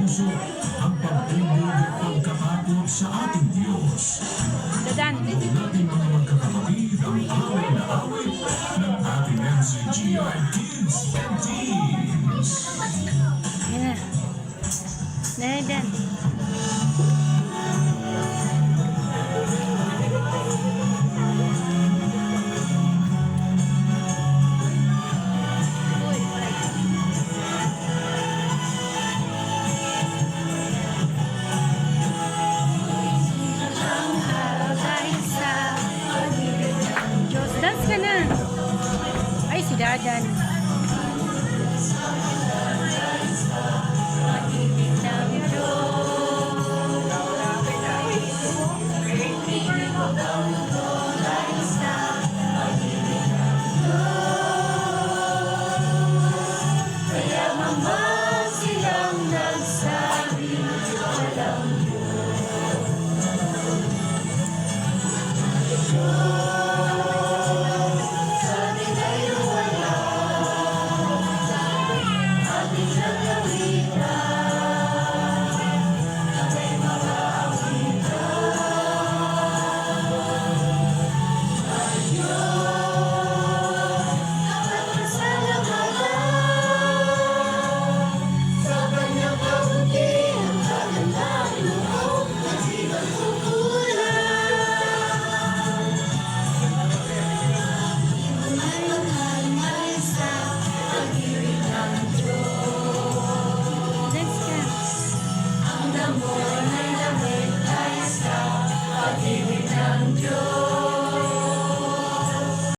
puso ang pag-ibig at pagkatakot sa ating Diyos. Dadan. Natin mga magkakapatid ang away na awit ng ating MCGI Kids and Teens. Yan na. Dadan.